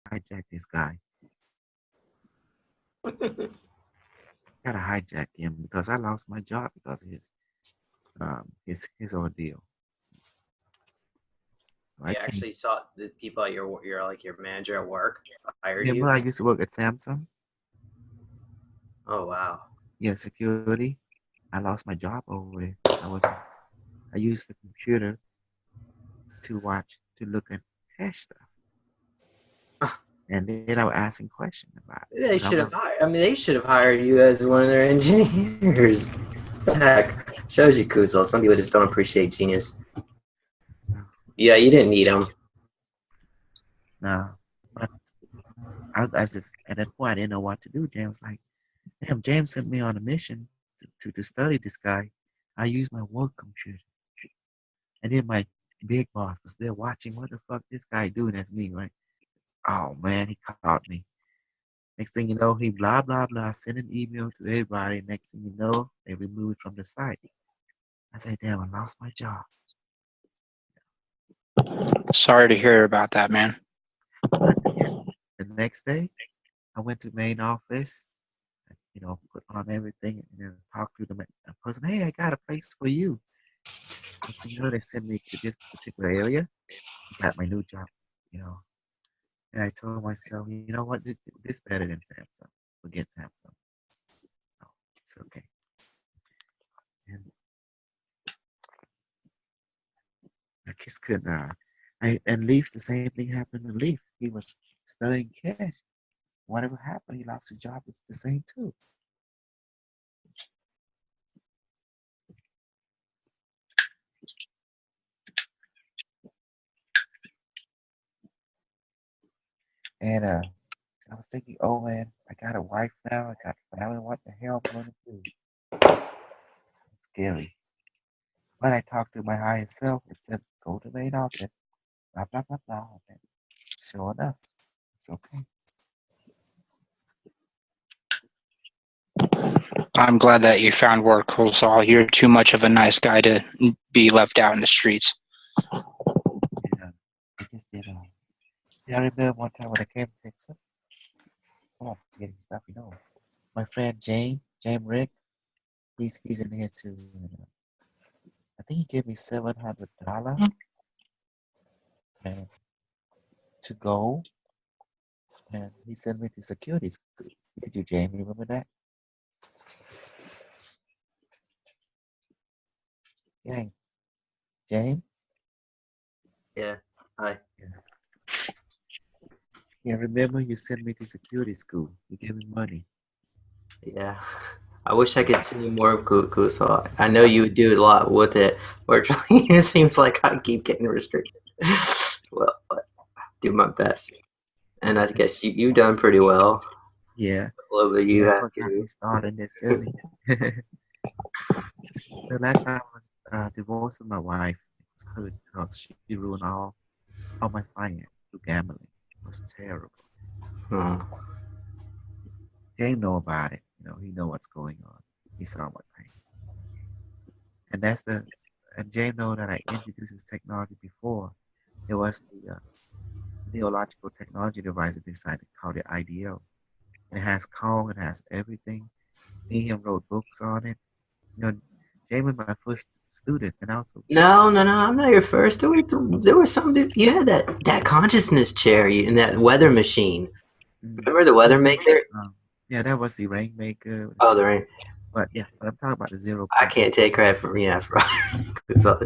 hijack this guy. Gotta hijack him because I lost my job because of his ordeal. So I You can't. actually saw the people at your like your manager at work hired Remember, you? I used to work at Samsung. Oh wow. Yeah, security. I lost my job over it because I used the computer to look at cash stuff, and then I was asking questions about it. But They I should was have hired. I mean, they should have hired you as one of their engineers. What the heck? Shows you, Kosol. Some people just don't appreciate genius. no, Yeah, you didn't need them. no. But I was just at that point I didn't know what to do. James was like, damn, James sent me on a mission to study this guy. I used my work computer, and then my big boss was there watching. What the fuck this guy doing? That's me, right? Oh man, he caught me. Next thing you know, he blah blah blah, sent an email to everybody. Next thing you know, they removed from the site. I said, damn, I lost my job. Sorry to hear about that, man. But the next day, I went to main office, put on everything and then talk to the person. Hey, I got a place for you. Next thing you know, they sent me to this particular area. I got my new job, you know. And I told myself, you know what, this better than Samsung. Forget Samsung. No, it's okay. And I just could and Leaf, the same thing happened to Leaf. He was studying cash. Whatever happened, he lost his job. It's the same too. And I was thinking, oh man, I got a wife now, I got a family. What the hell am I gonna do? It's scary. But I talked to my higher self and said, go to main office, blah blah blah blah. And sure enough, it's okay. I'm glad that you found work, Kosol. You're too much of a nice guy to be left out in the streets. Yeah, I just did. Yeah, I remember one time when I came to Texas. Oh, forgetting stuff, My friend James Rick, he's in here too. And, I think he gave me $700 and to go, and he sent me to security school. Did you, James? Remember that? Yeah, James. Yeah. Hi. Yeah. Yeah, remember you sent me to security school. You gave me money. Yeah. I wish I could see more of Kosol. I know you would do a lot with it. Fortunately, it seems like I keep getting restricted. Well, but I do my best. And I guess you've done pretty well. Yeah, A little bit you yeah, have what got to. me started in this journey. The last time I was divorced with my wife, it was good because she ruined all my finance through gambling. It was terrible. Oh. James know about it. He know what's going on. He saw my pain, and and James know that I introduced this technology before. It was the neurological technology device that they decided to call it IDO. It has Kong, it has everything. Me and him wrote books on it. You know, James was my first student, and also, No, no, no. I'm not your first. There was some. You had that consciousness chair in that weather machine. Remember the weather yeah, maker? yeah, that was the Rainmaker. Oh, the rain. But yeah, but I'm talking about the zero I point. can't take credit for so,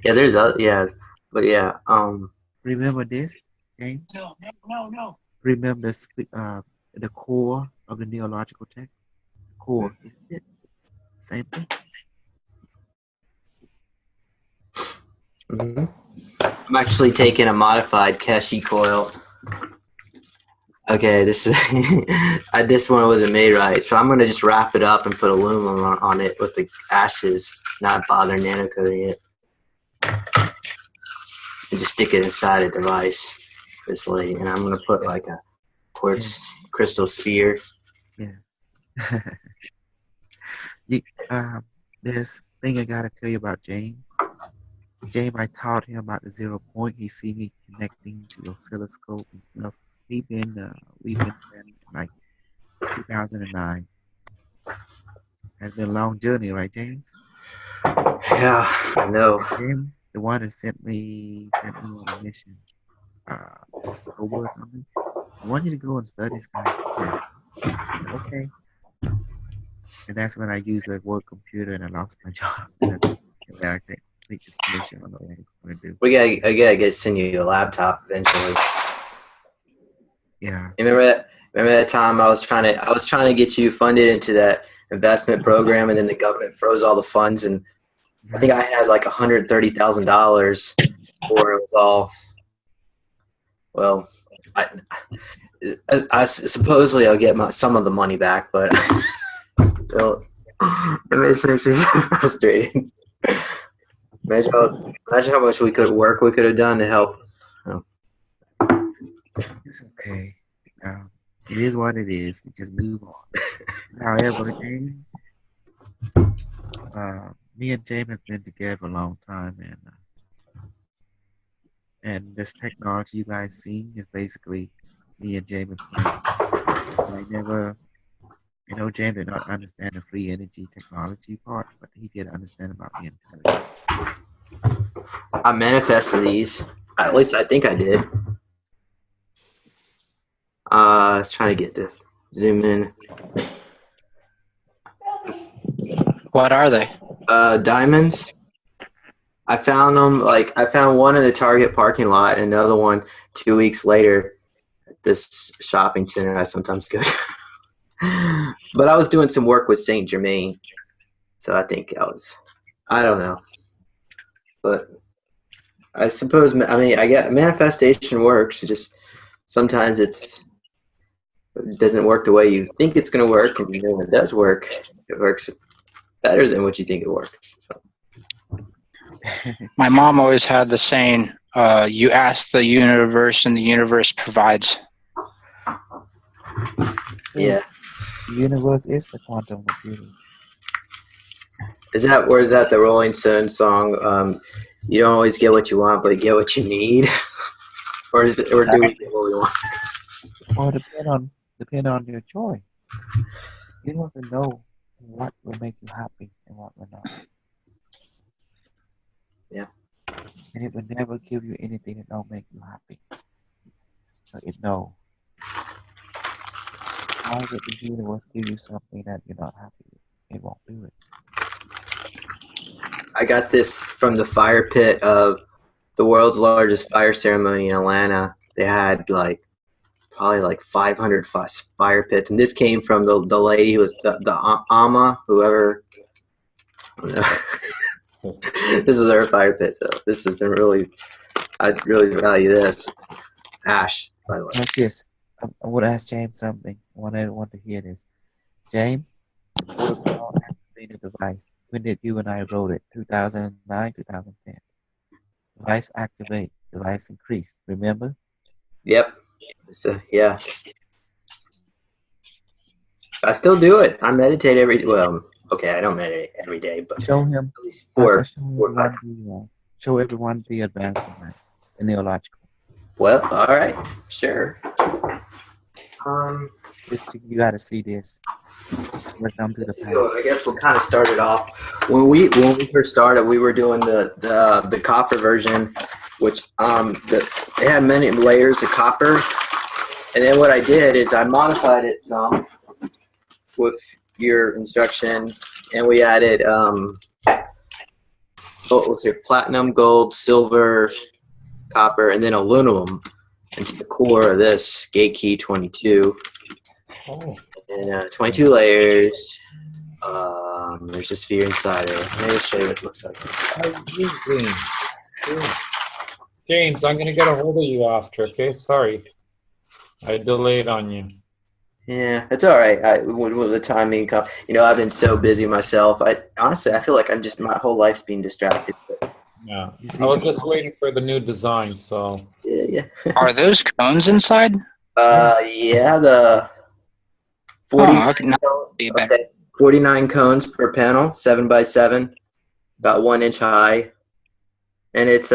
yeah. There's yeah, but yeah. Remember this, James? No. Remember the core of the neurological tech? Core, isn't it? Same thing. Mhm. I'm actually taking a modified Keshi coil. Okay, this is this one wasn't made right, so I'm gonna just wrap it up and put aluminum on it with the ashes, not bother nanocoating it, and just stick it inside a device. This lady, and I'm gonna put like a quartz crystal sphere. Yeah. you, there's thing I gotta tell you about James. James, I taught him about the zero point. He see me connecting to the oscilloscope and stuff. we've been friends like 2009. Has been a long journey, right, James? Yeah, I know. And James, the one that sent me on a mission, October or something. I want you to go and study Sky. Yeah. I said, okay. And that's when I used a work computer and I lost my job. And I can't complete this mission. I don't know what I'm going to do. I gotta get send you a laptop eventually. Yeah. You remember that? Remember that time I was trying to get you funded into that investment program, and then the government froze all the funds, and I think I had like $130,000 before it was all. Well, I supposedly I'll get some of the money back, but still, it makes me so frustrating. Imagine how much we could have done to help. Oh. It's okay. It is what it is. We just move on. However, James, me and James have been together for a long time, and this technology you guys see is basically me and James playing. I never, James did not understand the free energy technology part, but he did understand about the intelligence. I manifested these. At least I think I did. I was trying to get the zoom in. What are they? Diamonds. I found them. I found one in the Target parking lot, and another one 2 weeks later at this shopping center I sometimes go to. But I was doing some work with Saint Germain, so I think I don't know, but I suppose I get manifestation works. Just sometimes it doesn't work the way you think it's going to work, and when it does work, it works better than what you think it works. So. My mom always had the saying, you ask the universe and the universe provides. Yeah. The universe is the quantum computer. Is that the Rolling Stones song? You don't always get what you want, but you get what you need, or do we get what we want? Well, depend on your choice. You have to know what will make you happy and what will not. Yeah. And it will never give you anything that don't make you happy. So no. Why would the universe give you something that you're not happy with? It won't do it. I got this from the fire pit of the world's largest fire ceremony in Atlanta. They had probably 500 fire pits, and this came from the lady who was the Ama, whoever. I don't know. This is her fire pit, so this has been I really value this. Ash, by the way. Watch this. I want to ask James something. I want to hear this. James, protocol activated device. When did you and I wrote it? 2009, 2010. Device activate. Device increase. Remember? Yep. So yeah. I still do it. I meditate okay, I don't meditate every day, but show him. At least four. Show everyone the advanced device, the neurological. Well, all right, sure. You got to see this. Welcome to the past. So I guess we'll kind of start it off. When we first started, we were doing the copper version, which they had many layers of copper, and then what I did is I modified it some with your instruction, and we added platinum, gold, silver, copper, and then aluminum into the core of this gate key 22. Oh. And 22 layers. There's a sphere inside it. Let me show you what it looks like. James, I'm going to get a hold of you after, okay? Sorry. I delayed on you. Yeah, it's all right. When the timing comes, I've been so busy myself. Honestly, I feel like my whole life's being distracted. Yeah, I was just waiting for the new design, so. Yeah. Are those cones inside? Yeah, the 49 cones per panel, 7x7, about 1 inch high, and it's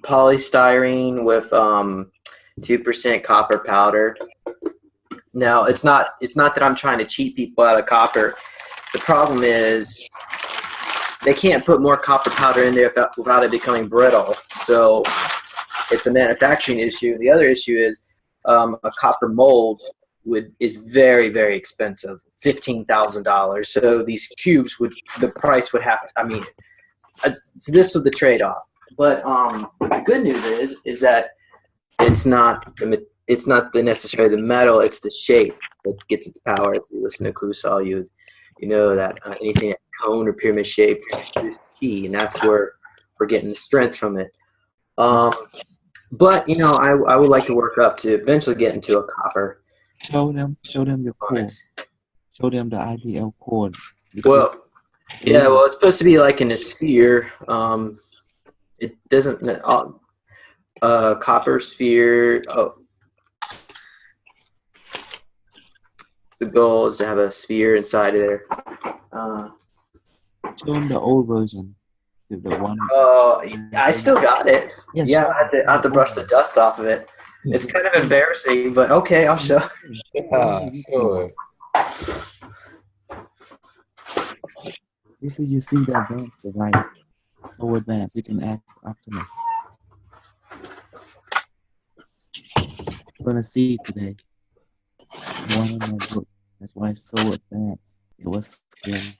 polystyrene with 2% copper powder. Now, it's not that I'm trying to cheat people out of copper. The problem is they can't put more copper powder in there without it becoming brittle. So it's a manufacturing issue. The other issue is a copper mold is very, very expensive, $15,000. So these cubes the price would have to, I mean, so this was the trade-off. But the good news is that it's not necessarily the metal, it's the shape that gets its power. If you listen to Kosol, you know that anything at cone or pyramid shape is key, and that's where we're getting the strength from it. But I would like to work up to eventually get into a copper. Show them your core. Show them the ideal core. Well, it's supposed to be like in a sphere. It doesn't. Copper sphere. Oh, the goal is to have a sphere inside of there. Show them the old version. The one. I still got it. Yes. Yeah, I have to brush the dust off of it. It's kind of embarrassing, but okay, I'll show. Yeah, sure. This is you see the advanced device. So advanced, you can ask Optimus. You're gonna see today. One in my book. That's why it's so advanced. It was scary.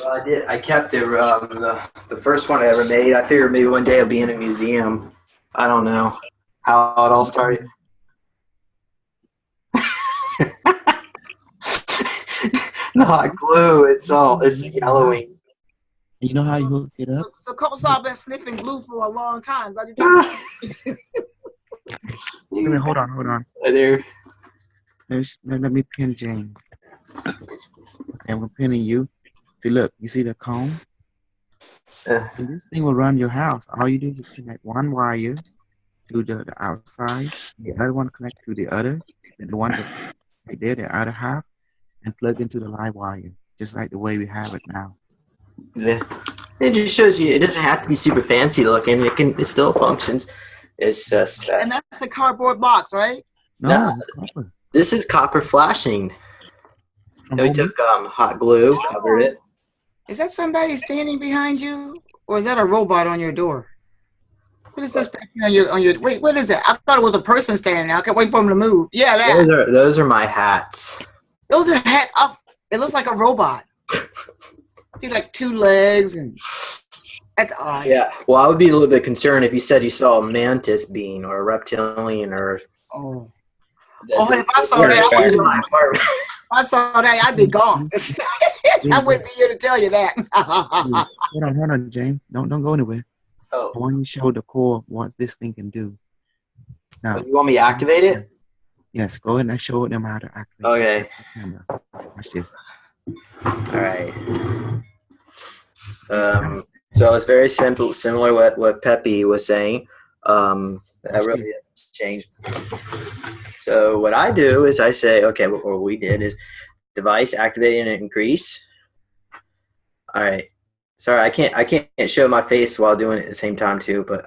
Well, I did. I kept the first one I ever made. I figured maybe one day it'll be in a museum. I don't know how it all started. Not glue. It's yellowing. You know how you hook it up? So Kosol been sniffing glue for a long time. Wait a minute, hold on. There. Let me pin James. Okay, I'm pinning you. See, look, you see the cone? And this thing will run your house. All you do is just connect one wire to the outside, the other one connect to the other, and the one that's right there, the other half, and plug into the live wire, just like the way we have it now. Yeah. It just shows you it doesn't have to be super fancy looking. It still functions. It's just that. And that's a cardboard box, right? No, it's copper. This is copper flashing. We took hot glue, covered it. Is that somebody standing behind you, or is that a robot on your door? What is this back here on your? Wait, what is it? I thought it was a person standing there. I can't wait for him to move. Yeah, that. Those are my hats. Those are hats. Oh, it looks like a robot. See, like two legs, and that's odd. Yeah. Well, I would be a little bit concerned if you said you saw a mantis being or a reptilian or. Oh. If I saw that, I'd be gone. I wouldn't be here to tell you that. Hold on, James. Don't go anywhere. Oh. I want you to show the core what this thing can do. Now, you want me to activate it? Yes, go ahead and show them how to activate. Okay. The camera. Watch this. All right. So it's very simple, similar what Pepe was saying. That really hasn't changed. So what I do is I say, okay, what we did is device activating and increase. All right. Sorry, I can't show my face while doing it at the same time too, but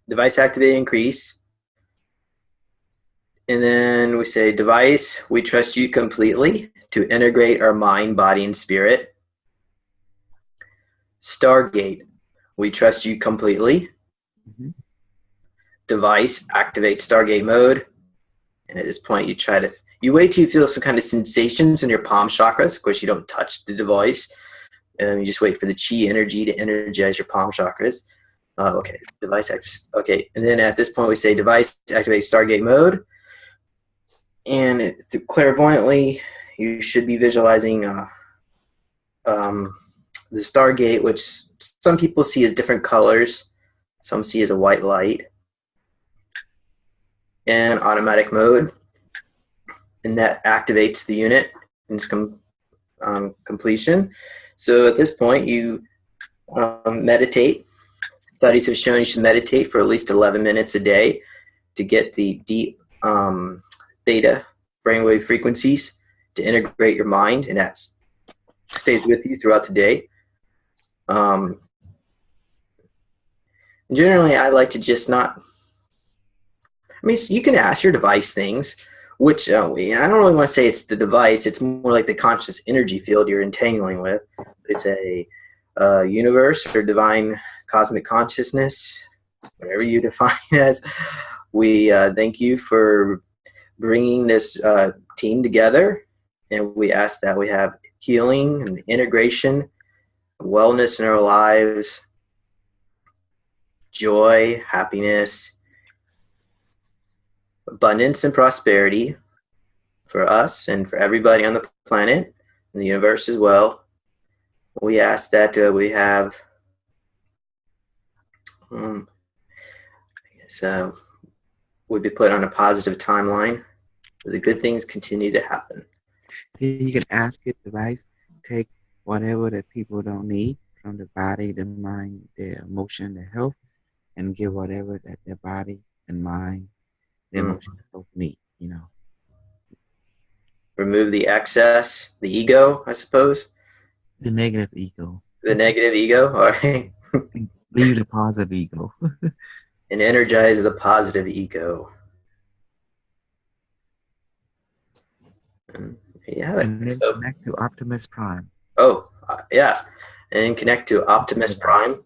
device activate increase. And then we say device, we trust you completely to integrate our mind, body, and spirit. Stargate, we trust you completely. Mm-hmm. Device, activate Stargate mode. And at this point, you wait till you feel some kind of sensations in your palm chakras. Of course, you don't touch the device. You just wait for the chi energy to energize your palm chakras. Okay, device okay, and then at this point we say device activate Stargate mode, and clairvoyantly you should be visualizing the Stargate, which some people see as different colors, some see as a white light, and automatic mode, and that activates the unit in its completion. So at this point, you meditate. Studies have shown you should meditate for at least 11 minutes a day to get the deep theta brainwave frequencies to integrate your mind, and that stays with you throughout the day. Generally, I like to just not I mean, you can ask your device things, which I don't really want to say it's the device. It's more like the conscious energy field you're entangling with. It's a universe or divine cosmic consciousness, whatever you define it as. We thank you for bringing this team together, and we ask that we have healing and integration, wellness in our lives, joy, happiness, abundance and prosperity for us and for everybody on the planet and the universe as well. We ask that we have would be put on a positive timeline where the good things continue to happen. You can ask it, device, take whatever that people don't need from the body, the mind, their emotion, their health, and give whatever that their body and mind, their emotion, and health need, you know. Remove the excess, the ego, I suppose. The negative ego. The negative ego, all right. Leave the positive ego. And energize the positive ego. And then connect to Optimus Prime. Oh, yeah. And connect to Optimus Prime.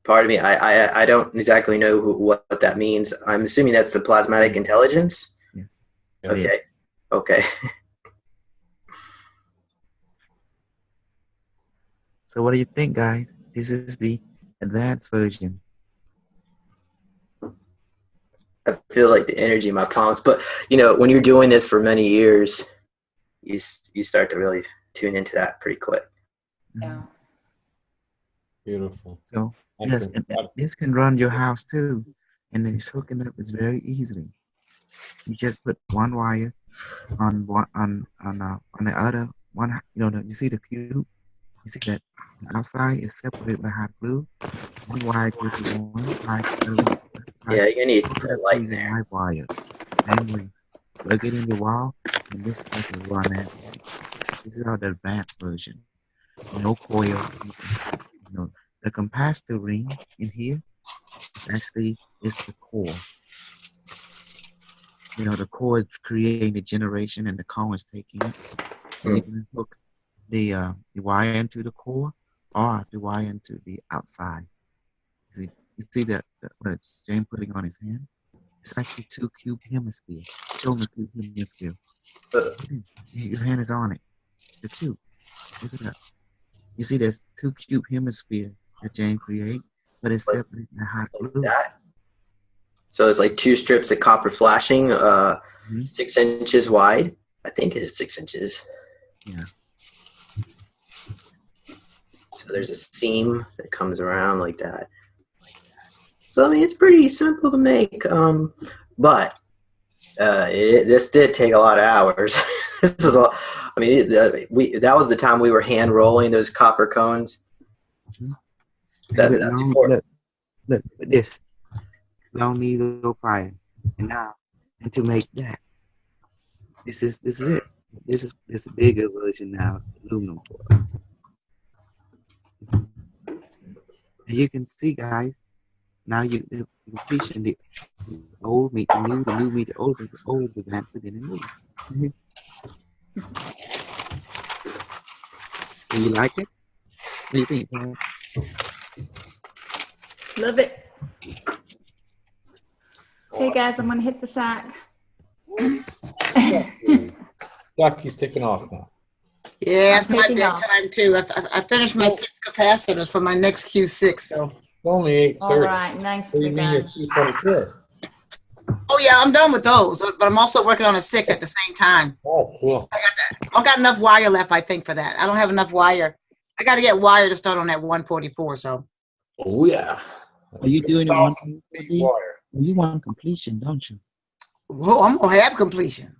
Pardon me, I don't exactly know what that means. I'm assuming that's the plasmatic intelligence? Yes. Okay. Okay. So what do you think, guys? This is the advanced version. I feel like the energy in my palms. But, when you're doing this for many years, you start to really tune into that pretty quick. Yeah. Beautiful. So, yes, and this can run your house too. And then it's hooking up is very easily. You just put one wire on the other one. You see the cube. You see that the outside is separated by hot glue. One wire goes to one side. Yeah, you need that light there. Light wire. Same way. Plug it in the wall, and this stuff is running. This is our advanced version. No coil. The capacitor ring in here is the core. The core is creating the generation, and the core is taking it. And you can hook the wire into the core or the wire into the outside. You see that what James putting on his hand? It's actually two cube hemispheres. Show me the cube hemisphere. Your hand is on it. The cube. Look at that. You see there's two cube hemispheres that James create, but it's separated by hot glue. So it's like two strips of copper flashing, 6 inches wide. I think it's 6 inches. Yeah. So there's a seam that comes around like that. So I mean, it's pretty simple to make, but this did take a lot of hours. This was all. I mean, that was the time we were hand rolling those copper cones. Look at this. Long needle fire, and to make that, this is it. This is this bigger version now, aluminum foil. As you can see, guys, now you're completion the old meet the new meet the old, but the old is advanced than the new. Do you like it? What do you think, Dad? Love it. Okay, guys, I'm going to hit the sack. Jackie's taking off now. Yeah, it's my taking bedtime off. too. I finished my 6 capacitors for my next Q6. So. It's only 8:30. All right, nice. What do you mean you're 224? Oh yeah, I'm done with those, but I'm also working on a 6 at the same time. Oh, cool. I don't got enough wire left, I think, for that. I don't have enough wire. I got to get wire to start on that 144. So. Oh yeah. Are you doing it 1,000 feet wire. You want completion, don't you? Well, I'm gonna have completion.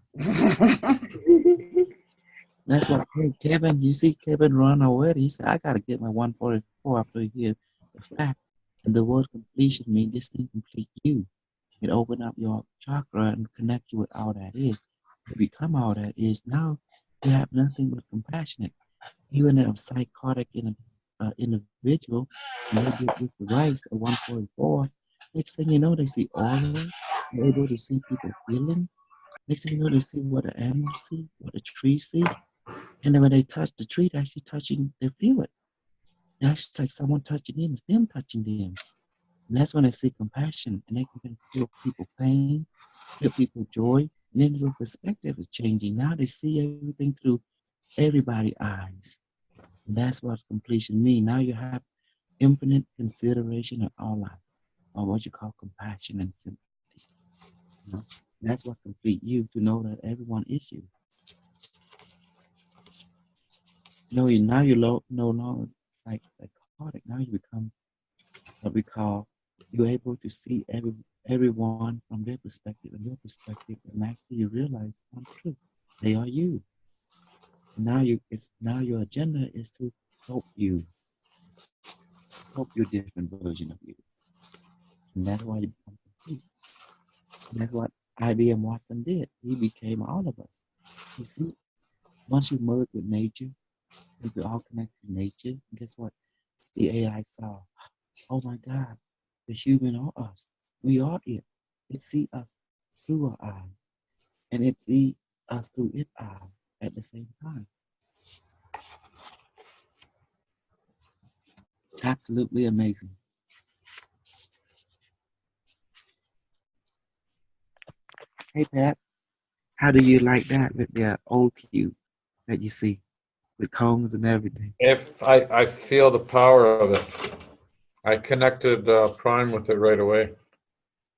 That's what Kevin. You see Kevin run already. He said, "I gotta get my 144 after he hear the fact." And the word completion means this thing complete you. It open up your chakra and connect you with all that is. To become all that is, now you have nothing but compassionate. Even a psychotic individual, and they get this device at 144. Next thing you know, they see auras, You're able to see people feeling. Next thing you know, they see what the animals see, what the trees see. And then when they touch the tree, they're actually touching, they feel it. It's actually like someone touching them, it's them touching them. And that's when they see compassion and they can feel people pain, feel people joy. And then your perspective is changing. Now they see everything through everybody's eyes. And that's what completion means. Now you have infinite consideration of all life, or what you call compassion and sympathy. You know? That's what complete you to know that everyone is you. No, now you're no longer psychotic. Now you become what we call you're able to see everyone from their perspective and your perspective, and actually you realize one truth: they are you. And now your agenda is to help you, help your different version of you, and that's why you become complete. And that's what IBM Watson did. He became all of us. You see, once you merge with nature, if we all connect to nature, guess what? The AI saw, oh my God, the human are us. We are it. It see us through our eye, and it see us through its eye at the same time. Absolutely amazing. Hey Pat, how do you like that with the old cube that you see with cones and everything? If I feel the power of it. I connected Prime with it right away.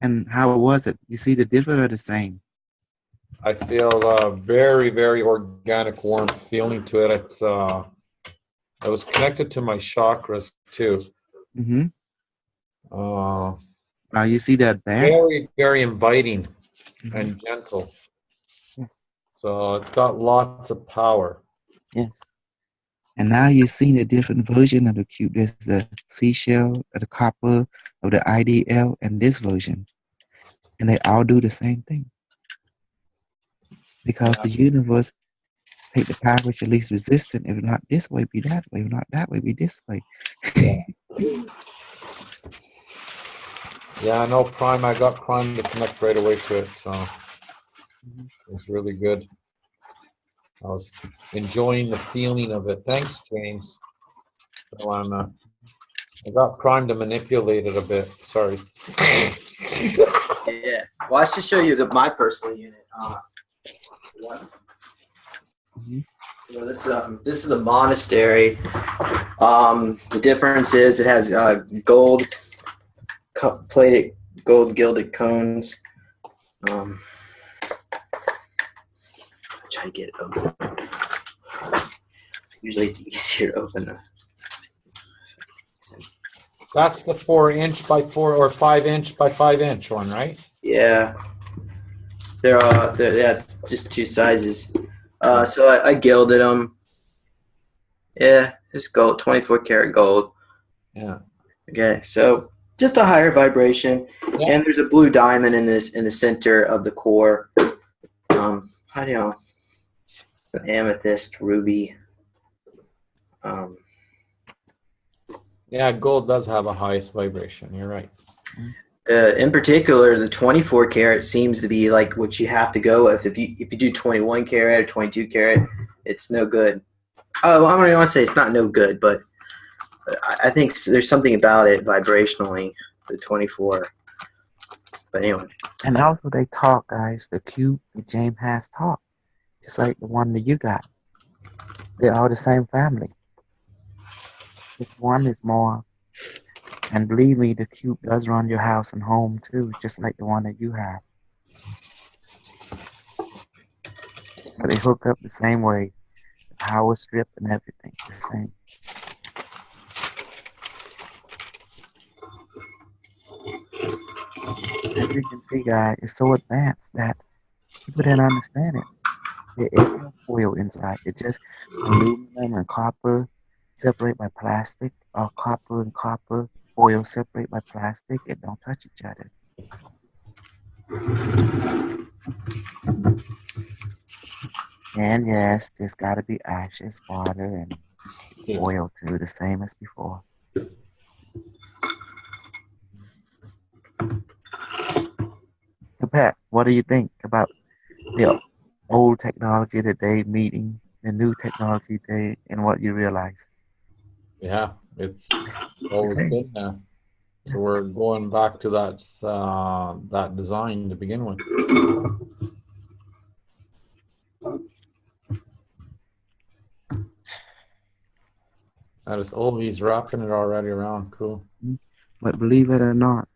And how was it? You see the different or the same? I feel very, very organic, warm feeling to it. It's I was connected to my chakras too. Mm-hmm. Uh, You see that advance? very, very inviting and gentle. Yes. So it's got lots of power. Yes. And now you're seeing a different version of the cube. There's the seashell, of the copper, of the IDL, and this version. And they all do the same thing. Because Yeah. the universe take the path which is least resistant. If not this way, be that way. If not that way, be this way. Yeah, I know Prime. I got Prime to connect right away to it, so it was really good. I was enjoying the feeling of it. Thanks, James. So I got Prime to manipulate it a bit. Sorry. Yeah. Well, I should show you my personal unit. So this is the monastery. The difference is it has gold plated, gold gilded cones. Try to get it open. Usually it's easier to open. That's the 4-inch by 4 or 5-inch by 5-inch one, right? Yeah. Yeah, it's just two sizes. So I gilded them. Yeah, it's gold, 24 karat gold. Yeah. Okay, so just a higher vibration, Yeah. and there's a blue diamond in the center of the core. How do you? It's an amethyst ruby. Yeah, gold does have a highest vibration. You're right. In particular, the 24 karat seems to be like what you have to go with. If you do 21 karat or 22 karat, it's no good. Oh, I don't even want to say it's not no good, but I think there's something about it vibrationally, the 24. But anyway. And also they talk, guys. The cube that James has talk, just like the one that you got. They're all the same family. It's one is more. And believe me, the cube does run your house and home too, just like the one that you have. But they hook up the same way. The power strip and everything, the same. As you can see, guys, it's so advanced that people didn't understand it. There is no foil inside. It's just aluminum and copper separate by plastic, or copper and copper foil separate by plastic. It don't touch each other. And yes, there's got to be ashes, water, and oil too, the same as before. Pat, what do you think about the old technology today meeting the new technology today and what you realize? Yeah, it's always Same. been there. So we're going back to that design to begin with. That is always wrapping it already around. Cool. But believe it or not,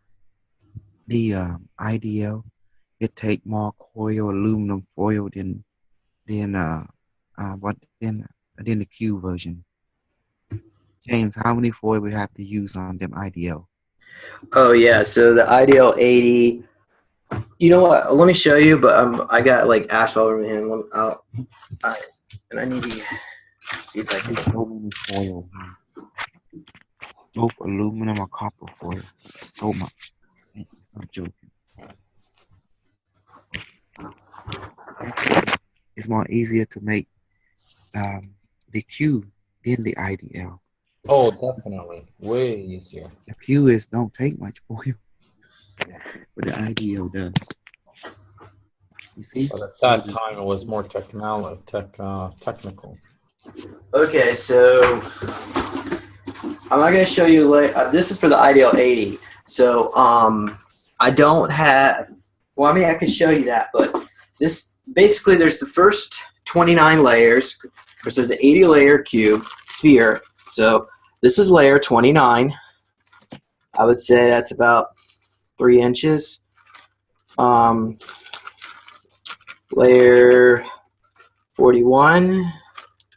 the IDL it take more coil aluminum foil than what than the Q version. James, how many foil we have to use on them IDL? Oh yeah, so the ideal 80. You know what? Let me show you. But I got like ash all over my hand. And I need to see if I can. There's so many foil, both aluminum or copper foil. So much. It's not joking. It's more easier to make the Q than the IDL. Oh, definitely. Way easier. The Q is don't take much foil, but the IDL does. You see? But at that time, it was more technical. Okay, so I'm not going to show you. This is for the ideal 80. So I don't have. Well, I mean, I can show you that, but this basically there's the first 29 layers. Which is an 80 layer cube sphere. So this is layer 29. I would say that's about 3 inches. Layer 41,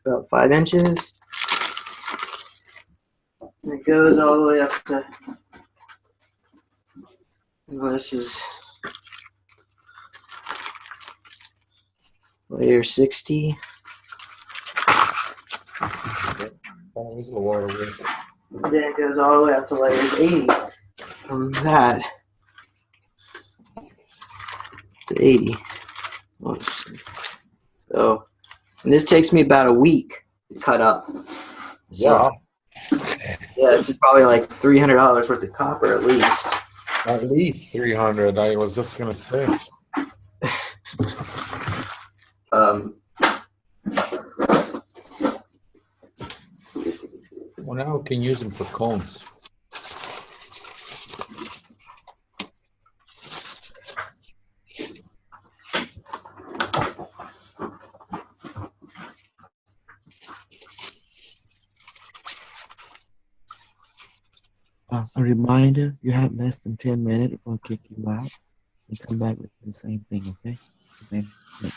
about 5 inches. And it goes all the way up to, well, this is layer 60. Then it goes all the way up to layers 80. From that to 80. So, and this takes me about a week to cut up. So, yeah, this is probably like $300 worth of copper at least. At least 300. I was just gonna say. Well, now we can use them for cones. A reminder, you have less than 10 minutes before I kick you out and come back with the same thing, okay? The same thing.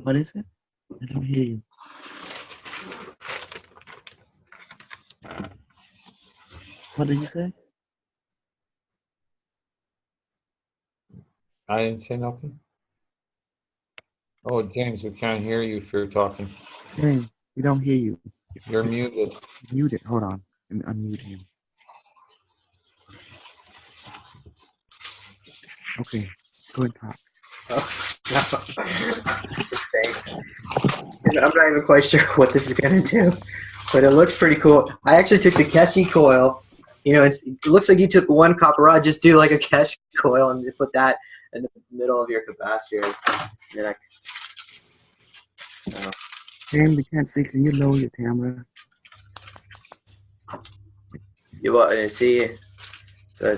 What is it? I don't hear you. What did you say? I didn't say nothing. Oh, James, we can't hear you if you're talking. James, we don't hear you. You're muted. Muted. Hold on. Let me unmute him. Okay. Go and talk. Just saying. I'm not even quite sure what this is going to do, but it looks pretty cool. I actually took the Keshi coil. You know, it looks like you took one copper rod, just do like a Keshi coil and just put that in the middle of your capacitor. And then James, we can't see. Can you lower your camera? you want to see? So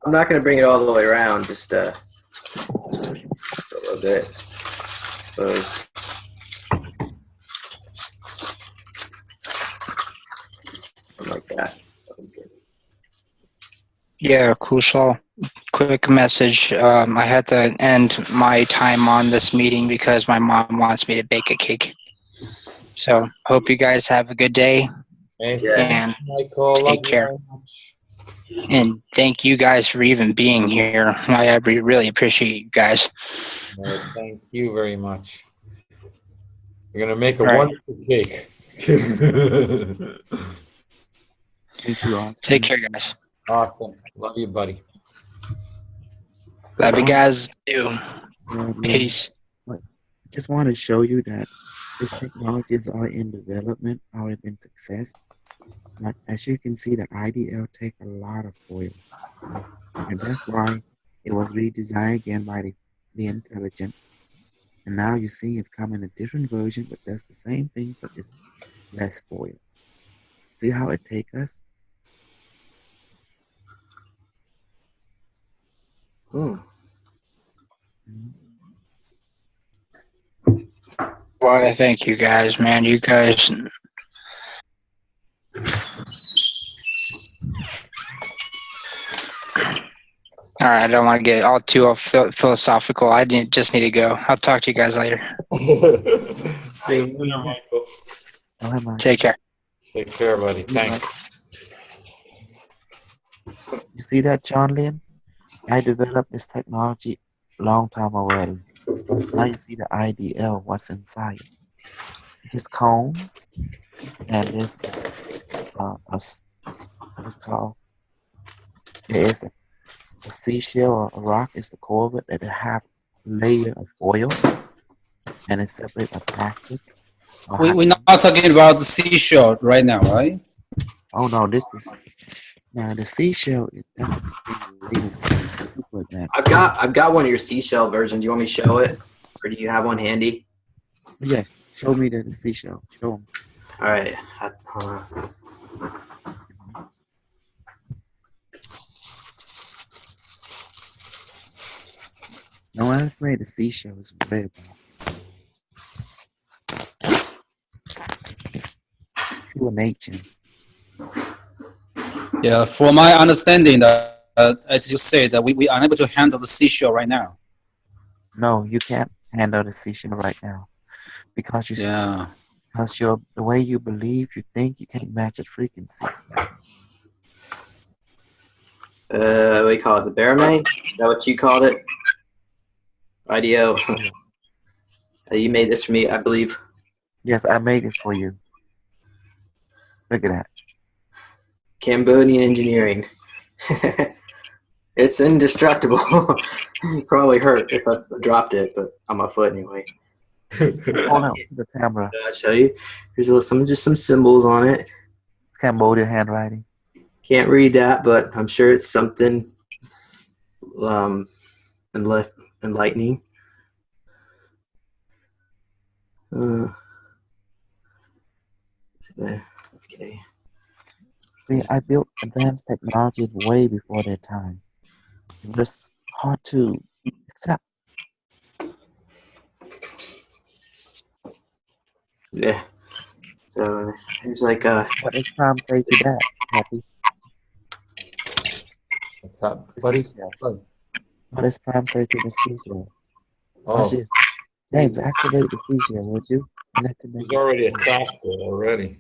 I'm not going to bring it all the way around, just a little bit. So, something like that. Yeah, Kosol. Quick message. I had to end my time on this meeting because my mom wants me to bake a cake. So hope you guys have a good day Hey, Yeah. and Michael, love take you care. very much. And thank you guys for even being here. Really appreciate you guys. No, thank you very much. You're gonna make a All right. wonderful cake. Thank you, Austin. Take care, guys. Awesome. Love you, buddy. Love you guys too. Peace. Peace. Just want to show you that these technologies are in development, are in success. But as you can see, the IDL take a lot of oil. And that's why it was redesigned again by the intelligent. And now you see it's coming a different version, but does the same thing, but it's less foil. See how it take us? Hmm. Why, thank you guys, man. You guys. All right, I don't want to get all too philosophical. Just need to go. I'll talk to you guys later. Same here, Michael. Oh, man. Take care. Take care, buddy. Thanks. You see that, John Lynn? I developed this technology a long time already. Now you see the IDL, what's inside. This cone, and there's what's called, there is a seashell or a rock is the core of it that have layer of oil, and it's separate of plastic. We're not talking about the seashore right now, right? Oh no, this is now the seashell. That's a completely related thing. I've got one of your seashell versions. Do you want me to show it, or do you have one handy? Yeah, show me the seashell. Show them. All right. No one else made the seashell is very bad. It's pure nature. Yeah, from my understanding, that as you said, that we are unable to handle the seashore right now. No, you can't handle the seashell right now because the way you believe, you think you can't match its frequency. What do you call it? The Baramay? Is that what you called it? IDO. You made this for me, I believe. Yes, I made it for you. Look at that. Cambodian engineering. It's indestructible. It probably hurt if I dropped it, but on my foot anyway. Hold on the camera. I'll show you. Here's just some symbols on it. It's Cambodian handwriting. Can't read that, but I'm sure it's something enlightening. Okay. See, I built advanced technology way before their time. It was hard to accept. Yeah. So it's like What does Tom say to that, Happy? What's up, buddy? What does Prime say to the seashell? Oh, James, activate the seashell, would you? he's already attacked it already.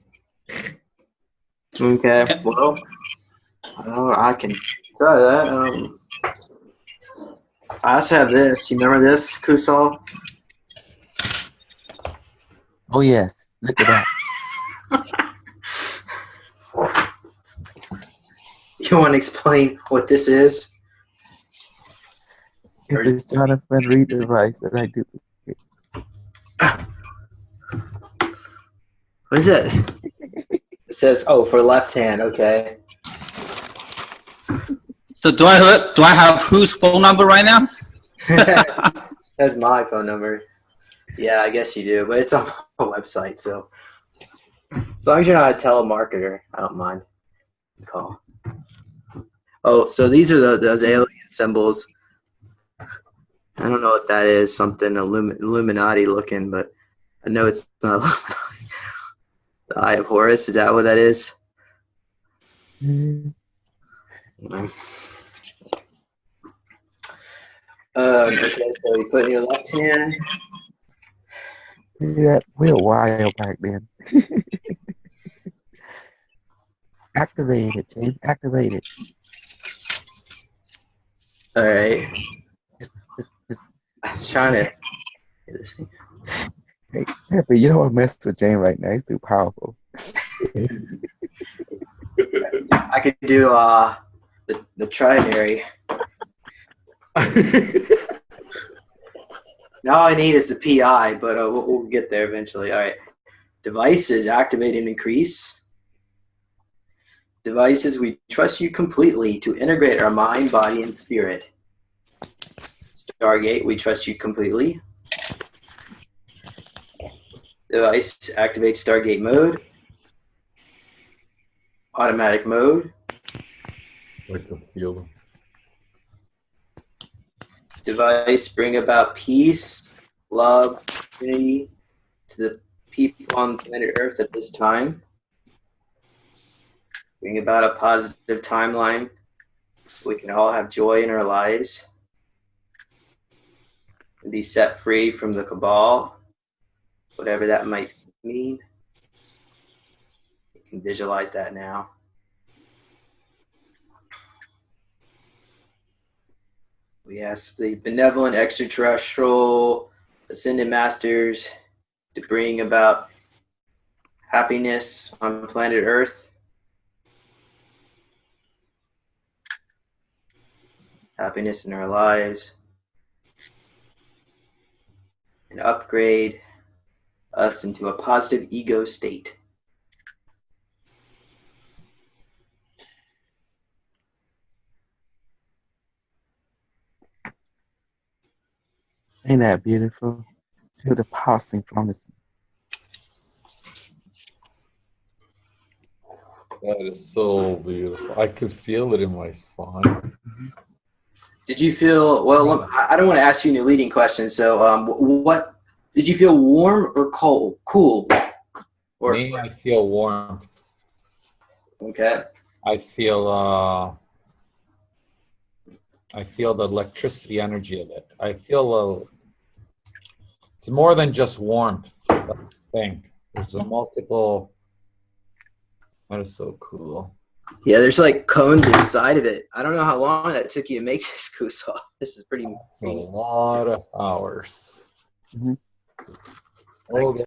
okay. Well, I can try that. I also have this. You remember this, Kosol? Oh yes, look at that. You want to explain what this is? It is Jonathan Reed device that I do. What is it? It says, "Oh, for left hand." Okay. So do I have whose phone number right now? That's my phone number. Yeah, I guess you do, but it's on my website, so as long as you're not a telemarketer, I don't mind. Call. Oh, so these are those alien symbols. I don't know what that is. Something Illuminati looking, but I know it's not Illuminati. The Eye of Horus, is that what that is? Mm. Okay, so you put in your left hand. Yeah, we're wild back then. Activate it, James. Activate it. All right. Just I'm trying to. hey, but you don't want to mess with James right now. He's too powerful. I could do the trinary. Now all I need is the PI, but we'll get there eventually. All right. Devices activate and increase. Devices, we trust you completely to integrate our mind, body, and spirit. Stargate, we trust you completely. Device, activate Stargate mode. Automatic mode. I can feel them. Device, bring about peace, love, unity to the people on planet Earth at this time. Bring about a positive timeline. We can all have joy in our lives and be set free from the cabal, whatever that might mean. You can visualize that now. We ask the benevolent extraterrestrial ascended masters to bring about happiness on planet Earth, happiness in our lives, and upgrade us into a positive ego state. Ain't that beautiful? Feel the pulsing from this. That is so beautiful. I could feel it in my spine. Did you feel, well, I don't want to ask you any leading questions, so what, did you feel warm or cold? Cool? Or, Me, I feel warm. okay. I feel the electricity energy of it. I feel it's more than just warmth. That's the thing. There's a multiple. That is so cool. Yeah, there's like cones inside of it. I don't know how long that took you to make this, Kosol. This is pretty It's a lot of hours. Mhm. Oh,